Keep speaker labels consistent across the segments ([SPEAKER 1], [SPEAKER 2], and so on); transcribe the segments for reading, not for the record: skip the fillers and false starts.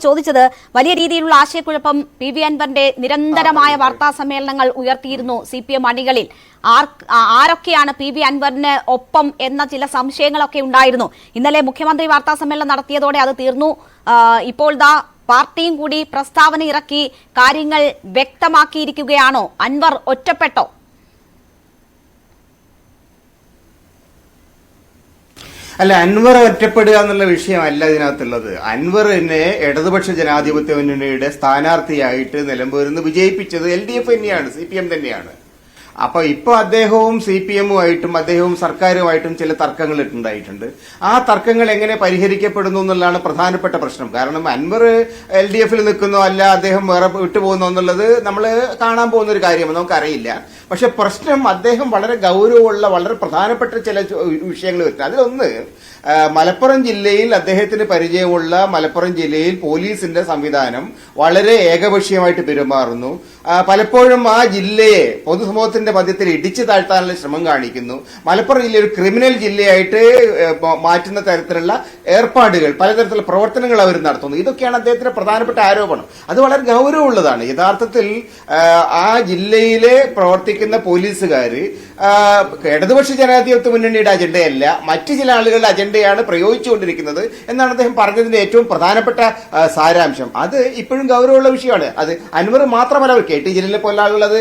[SPEAKER 1] ചോദിച്ചത് വലിയ രീതിയിലുള്ള ആശയക്കുഴപ്പം പി വി അൻവറിന്റെ നിരന്തരമായ വാർത്താ സമ്മേളനങ്ങൾ ഉയർത്തിയിരുന്നു CPM അണികളിൽ. ആരൊക്കെയാണ് പി വി അൻവറിന് ഒപ്പം എന്ന ചില സംശയങ്ങളൊക്കെ ഉണ്ടായിരുന്നു. ഇന്നലെ മുഖ്യമന്ത്രി വാർത്താ സമ്മേളനം നടത്തിയതോടെ അത് തീർന്നു. ഇപ്പോൾ പാർട്ടിയും കൂടി പ്രസ്താവന ഇറക്കി കാര്യങ്ങൾ വ്യക്തമാക്കിയിരിക്കുകയാണോ? അൻവർ ഒറ്റപ്പെട്ടോ?
[SPEAKER 2] അല്ല, അൻവർ ഒറ്റപ്പെടുക എന്നുള്ള വിഷയമല്ല ഇതിനകത്തുള്ളത്. അൻവറിനെ ഇടതുപക്ഷ ജനാധിപത്യ മുന്നണിയുടെ സ്ഥാനാർത്ഥിയായിട്ട് നിലമ്പൂരിൽ നിന്ന് വിജയിപ്പിച്ചത് LDF തന്നെയാണ്, CPM തന്നെയാണ്. അപ്പൊ ഇപ്പൊ അദ്ദേഹവും CPM-ഉമായിട്ടും അദ്ദേഹവും സർക്കാരുമായിട്ടും ചില തർക്കങ്ങൾ ഉണ്ടായിട്ടുണ്ട്. ആ തർക്കങ്ങൾ എങ്ങനെ പരിഹരിക്കപ്പെടുന്നു എന്നുള്ളതാണ് പ്രധാനപ്പെട്ട പ്രശ്നം. കാരണം അൻവർ LDF-ൽ നിൽക്കുന്നോ അല്ല അദ്ദേഹം വേറെ വിട്ടുപോകുന്നോ എന്നുള്ളത് നമ്മൾ കാണാൻ പോകുന്ന ഒരു കാര്യമാണ്, നമുക്കറിയില്ല. പക്ഷെ പ്രശ്നം അദ്ദേഹം വളരെ ഗൗരവമുള്ള വളരെ പ്രധാനപ്പെട്ട ചില വിഷയങ്ങൾ വരുന്നത്. അതിലൊന്ന്, മലപ്പുറം ജില്ലയിൽ അദ്ദേഹത്തിന് പരിചയമുള്ള മലപ്പുറം ജില്ലയിൽ പോലീസിന്റെ സംവിധാനം വളരെ ഏകപക്ഷീയമായിട്ട് പെരുമാറുന്നു. പലപ്പോഴും ആ ജില്ലയെ പൊതുസമൂഹത്തിന്റെ മധ്യത്തിൽ ഇടിച്ചു താഴ്ത്താനുള്ള ശ്രമം കാണിക്കുന്നു. മലപ്പുറം ജില്ല ഒരു ക്രിമിനൽ ജില്ലയായിട്ട് മാറ്റുന്ന തരത്തിലുള്ള ഏർപ്പാടുകൾ, പലതരത്തിലുള്ള പ്രവർത്തനങ്ങൾ അവർ നടത്തുന്നു. ഇതൊക്കെയാണ് അദ്ദേഹത്തിന്റെ പ്രധാനപ്പെട്ട ആരോപണം. അത് വളരെ ഗൗരവമുള്ളതാണ്. യഥാർത്ഥത്തിൽ ആ ജില്ലയിലെ പ്രവർത്തിക്കുന്ന പോലീസുകാര് ഇടതുപക്ഷ ജനാധിപത്യ മുന്നണിയുടെ അജണ്ടയല്ല, മറ്റു ചില ആളുകളുടെ അജണ്ടയാണ് പ്രയോഗിച്ചുകൊണ്ടിരിക്കുന്നത് എന്നാണ് അദ്ദേഹം പറഞ്ഞതിന്റെ ഏറ്റവും പ്രധാനപ്പെട്ട സാരാംശം. അത് ഇപ്പോഴും ഗൗരവമുള്ള വിഷയമാണ്. അത് അൻവർ മാത്രമല്ല, KT ജലീലിനെ പോലെ ആളുകളത്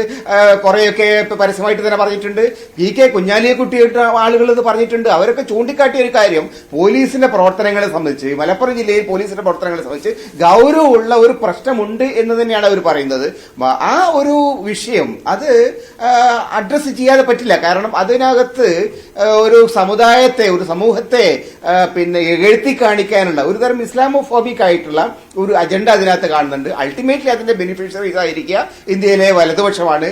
[SPEAKER 2] കുറെയൊക്കെ പരസ്യമായിട്ട് തന്നെ പറഞ്ഞിട്ടുണ്ട്. PK കുഞ്ഞാലിയെക്കുട്ടിയായിട്ട് ആളുകൾ ഇത് പറഞ്ഞിട്ടുണ്ട്. അവരൊക്കെ ചൂണ്ടിക്കാട്ടിയ ഒരു കാര്യം, പോലീസിന്റെ പ്രവർത്തനങ്ങളെ സംബന്ധിച്ച്, മലപ്പുറം ജില്ലയിൽ പോലീസിന്റെ പ്രവർത്തനങ്ങളെ സംബന്ധിച്ച് ഗൗരവമുള്ള ഒരു പ്രശ്നമുണ്ട് എന്ന് തന്നെയാണ് അവർ പറയുന്നത്. ആ ഒരു വിഷയം അത് അഡ്രസ് ചെയ്യാതെ പറ്റില്ല. കാരണം അതിനകത്ത് ഒരു സമുദായത്തെ, ഒരു സമൂഹത്തെ എഴുത്തി കാണിക്കാനുള്ള ഒരു തരം ഇസ്ലാമോഫോബിക് ആയിട്ടുള്ള ഒരു അജണ്ട അതിനകത്ത് കാണുന്നുണ്ട്. അൾട്ടിമേറ്റ്ലി അതിന്റെ ബെനിഫിഷ്യറീസ് ആയിരിക്കുക ഇന്ത്യയിലെ വലതുപക്ഷമാണ്,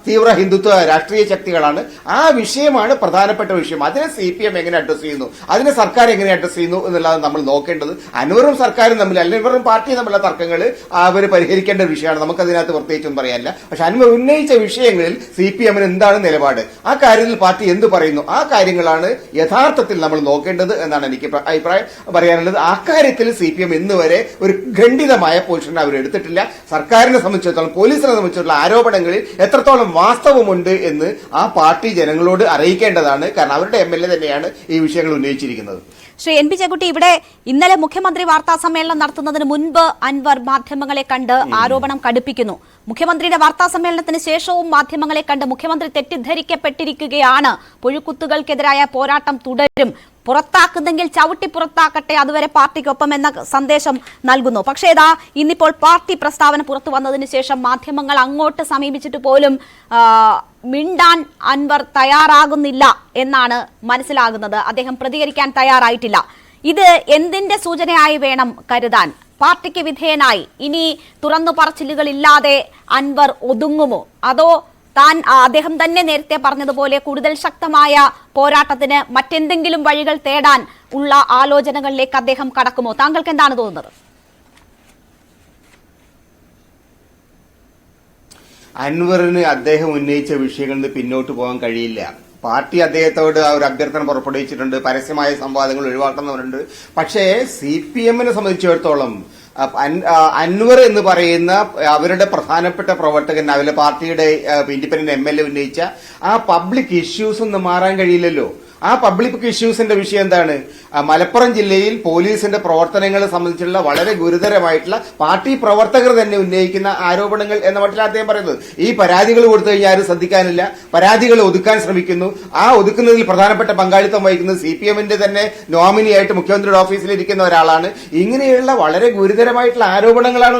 [SPEAKER 2] തീവ്ര ഹിന്ദുത്വ രാഷ്ട്രീയ ശക്തികളാണ്. ആ വിഷയമാണ് പ്രധാനപ്പെട്ട വിഷയം. അതിനെ CPM എങ്ങനെ അഡ്രസ് ചെയ്യുന്നു, അതിനെ സർക്കാർ എങ്ങനെ അഡ്രസ് ചെയ്യുന്നു എന്നുള്ളത് നമ്മൾ നോക്കേണ്ടത്. അൻവറും സർക്കാരും തമ്മിൽ, അൻവറും പാർട്ടിയും തമ്മിലുള്ള തർക്കങ്ങൾ അവർ പരിഹരിക്കേണ്ട ഒരു വിഷയമാണ്. നമുക്കതിനകത്ത് പ്രത്യേകിച്ചൊന്നും പറയാനില്ല. പക്ഷെ അൻവർ ഉന്നയിച്ച വിഷയങ്ങളിൽ CPM-ന് എന്താണ് നിലപാട്, ആ കാര്യത്തിൽ പാർട്ടി എന്ത് പറയുന്നു, ആ കാര്യങ്ങളാണ് യഥാർത്ഥത്തിൽ നമ്മൾ നോക്കേണ്ടത് എന്നാണ് എനിക്ക് അഭിപ്രായം പറയാനുള്ളത്. ആ കാര്യത്തിൽ CPM ഇന്നുവരെ ഒരു ഖണ്ഡിതമായ പൊസിഷൻ അവർ എടുത്തിട്ടില്ല. സർക്കാരിനെ സംബന്ധിച്ചിടത്തോളം, പോലീസിനെ സംബന്ധിച്ചിടത്തോളം ആരോപണങ്ങളിൽ എത്രത്തോളം വാസ്തവമുണ്ട് എന്ന് ആ പാർട്ടി ജനങ്ങളോട് അറിയിക്കേണ്ടതാണ്. കാരണം അവരുടെ MLA തന്നെയാണ് ഈ വിഷയങ്ങൾ ഉന്നയിച്ചിരിക്കുന്നത്.
[SPEAKER 1] ശ്രീ NP ചെക്കുട്ടി, ഇവിടെ ഇന്നലെ മുഖ്യമന്ത്രി വാർത്താ സമ്മേളനം നടത്തുന്നതിന് മുൻപ് അൻവർ മാധ്യമങ്ങളെ കണ്ട് ആരോപണം കടുപ്പിക്കുന്നു. മുഖ്യമന്ത്രിയുടെ വാർത്താ സമ്മേളനത്തിന് ശേഷവും മാധ്യമങ്ങളെ കണ്ട് മുഖ്യമന്ത്രി തെറ്റിദ്ധരിക്കപ്പെട്ടിരിക്കുകയാണ്, പുഴുക്കുത്തുകൾക്കെതിരായ പോരാട്ടം തുടരും, പുറത്താക്കുന്നെങ്കിൽ ചവിട്ടി പുറത്താക്കട്ടെ, അതുവരെ പാർട്ടിക്കൊപ്പം എന്ന സന്ദേശം നൽകുന്നു. പക്ഷേ ഇന്നിപ്പോൾ പാർട്ടി പ്രസ്താവന പുറത്തു വന്നതിന് ശേഷം മാധ്യമങ്ങൾ അങ്ങോട്ട് സമീപിച്ചിട്ട് പോലും മിണ്ടാൻ അൻവർ തയ്യാറാകുന്നില്ല എന്നാണ് മനസ്സിലാകുന്നത്. അദ്ദേഹം പ്രതികരിക്കാൻ തയ്യാറായിട്ടില്ല. ഇത് എന്തിന്റെ സൂചനയായി വേണം കരുതാൻ? പാർട്ടിക്ക് വിധേയനായി ഇനി തുറന്നു പറച്ചിലുകളില്ലാതെ അൻവർ ഒതുങ്ങുമോ? അതോ അദ്ദേഹം തന്നെ നേരത്തെ പറഞ്ഞതുപോലെ കൂടുതൽ ശക്തമായ പോരാട്ടത്തിന് മറ്റെന്തെങ്കിലും വഴികൾ തേടാൻ ഉള്ള ആലോചനകളിലേക്ക് അദ്ദേഹം കടക്കുമോ? താങ്കൾക്ക് എന്താണ് തോന്നുന്നത്?
[SPEAKER 2] അൻവറിന് അദ്ദേഹം ഉന്നയിച്ച വിഷയങ്ങളിൽ നിന്ന് പിന്നോട്ട് പോകാൻ കഴിയില്ല. പാർട്ടി അദ്ദേഹത്തോട് ഒരു അഭ്യർത്ഥന പുറപ്പെടുവിച്ചിട്ടുണ്ട്, പരസ്യമായ സംവാദങ്ങൾ ഒഴിവാക്കണമെന്നുണ്ട്. പക്ഷേ CPM-നെ സംബന്ധിച്ചിടത്തോളം അൻവർ എന്ന് പറയുന്ന അവരുടെ പ്രധാനപ്പെട്ട പ്രവർത്തകൻ, അവരുടെ പാർട്ടിയുടെ ഇൻഡിപെൻഡന്റ് MLA ഉന്നയിച്ച ആ പബ്ലിക് ഇഷ്യൂസ് ഒന്നും മാറാൻ കഴിയില്ലല്ലോ. ആ പബ്ലിക് ഇഷ്യൂസിന്റെ വിഷയം എന്താണ്? മലപ്പുറം ജില്ലയിൽ പോലീസിന്റെ പ്രവർത്തനങ്ങളെ സംബന്ധിച്ചുള്ള വളരെ ഗുരുതരമായിട്ടുള്ള പാർട്ടി പ്രവർത്തകർ തന്നെ ഉന്നയിക്കുന്ന ആരോപണങ്ങൾ എന്ന മട്ടിലാണ് അദ്ദേഹം പറയുന്നത്. ഈ പരാതികൾ കൊടുത്തു കഴിഞ്ഞാൽ ആരും ശ്രദ്ധിക്കാനില്ല, പരാതികൾ ഒതുക്കാൻ ശ്രമിക്കുന്നു. ആ ഒതുക്കുന്നതിൽ പ്രധാനപ്പെട്ട പങ്കാളിത്തം വഹിക്കുന്നത് CPM-ന്റെ തന്നെ നോമിനിയായിട്ട് മുഖ്യമന്ത്രിയുടെ ഓഫീസിൽ ഇരിക്കുന്ന ഒരാളാണ്. ഇങ്ങനെയുള്ള വളരെ ഗുരുതരമായിട്ടുള്ള ആരോപണങ്ങളാണ്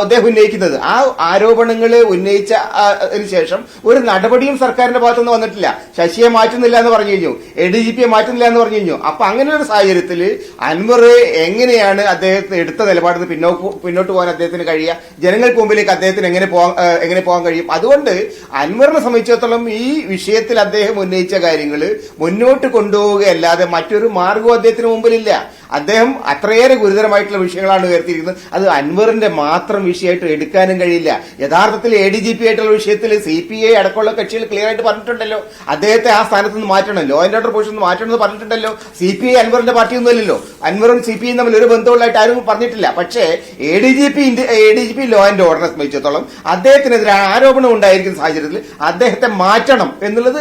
[SPEAKER 2] അദ്ദേഹം ഉന്നയിക്കുന്നത്. ആ ആരോപണങ്ങൾ ഉന്നയിച്ചതിന് ശേഷം ഒരു നടപടിയും സർക്കാരിന്റെ ഭാഗത്തുനിന്ന് വന്നിട്ടില്ല. ശശിയെ മാറ്റുന്നില്ല എന്ന് പറഞ്ഞു കഴിഞ്ഞു, ADGP-യെ മാറ്റുന്നില്ല എന്ന് പറഞ്ഞു കഴിഞ്ഞു. അപ്പൊ അങ്ങനെ ഒരു സാഹചര്യത്തിൽ അൻവർ എങ്ങനെയാണ് അദ്ദേഹത്തിന് എടുത്ത നിലപാടിൽ പിന്നോട്ട് പോകാൻ അദ്ദേഹത്തിന് കഴിയുക? ജനങ്ങൾക്ക് മുമ്പിലേക്ക് അദ്ദേഹത്തിന് എങ്ങനെ പോകാൻ കഴിയും? അതുകൊണ്ട് അൻവറിനെ സംബന്ധിച്ചിടത്തോളം ഈ വിഷയത്തിൽ അദ്ദേഹം ഉന്നയിച്ച കാര്യങ്ങൾ മുന്നോട്ട് കൊണ്ടുപോവുകയല്ലാതെ മറ്റൊരു മാർഗവും അദ്ദേഹത്തിന് മുമ്പിലില്ല. അദ്ദേഹം അത്രയേറെ ഗുരുതരമായിട്ടുള്ള വിഷയങ്ങളാണ് ഉയർത്തിയിരിക്കുന്നത്. അത് അൻവറിന്റെ മാത്രം വിഷയമായിട്ട് എടുക്കാനും കഴിയില്ല. യഥാർത്ഥത്തിൽ ADGP ആയിട്ടുള്ള വിഷയത്തിൽ CPI അടക്കമുള്ള കക്ഷികൾ ക്ലിയർ ആയിട്ട് പറഞ്ഞിട്ടുണ്ടല്ലോ, അദ്ദേഹത്തെ ആ സ്ഥാനത്ത് നിന്ന് മാറ്റി മാറ്റണം, ലോ ആൻഡ് ഓർഡർ പൊസിഷൻ മാറ്റണം എന്ന് പറഞ്ഞിട്ടുണ്ടല്ലോ. CPI അൻവറിന്റെ പാർട്ടിയൊന്നും അല്ലല്ലോ. അൻവറും CPI തമ്മിൽ ഒരു ബന്ധമുള്ളതായിട്ട് ആരും പറഞ്ഞിട്ടില്ല. പക്ഷേ ADGP ലോ ആൻഡ് ഓർഡറിനെ സംബന്ധിച്ചിടത്തോളം അദ്ദേഹത്തിനെതിരെ ആരോപണം ഉണ്ടായിരിക്കുന്ന സാഹചര്യത്തിൽ അദ്ദേഹത്തെ മാറ്റണം എന്നുള്ളത്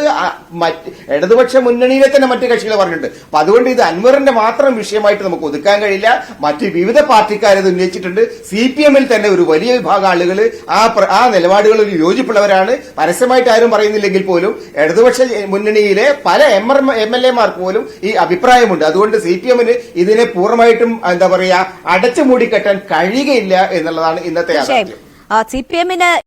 [SPEAKER 2] ഇടതുപക്ഷ മുന്നണിയിലെ തന്നെ മറ്റു കക്ഷികൾ പറഞ്ഞിട്ടുണ്ട്. അപ്പൊ അതുകൊണ്ട് ഇത് അൻവറിന്റെ മാത്രം വിഷയമായിട്ട് നമുക്ക് ഒതുക്കാൻ കഴിയില്ല. മറ്റ് വിവിധ പാർട്ടിക്കാരത് ഉന്നയിച്ചിട്ടുണ്ട്. CPM-ൽ തന്നെ ഒരു വലിയ വിഭാഗം ആളുകൾ ആ നിലപാടുകളിൽ യോജിപ്പുള്ളവരാണ്. പരസ്യമായിട്ട് ആരും പറയുന്നില്ലെങ്കിൽ പോലും ഇടതുപക്ഷ മുന്നണിയിലെ പല MLA-മാർക്ക് പോലും ഈ അഭിപ്രായമുണ്ട്. അതുകൊണ്ട് CPM-ന് ഇതിനെ പൂർണ്ണമായിട്ടും എന്താ പറയാ അടച്ചു മൂടിക്കെട്ടാൻ കഴിയുകയില്ല എന്നുള്ളതാണ് ഇന്നത്തെ യാഥാർത്ഥ്യം.
[SPEAKER 1] CPM-ന്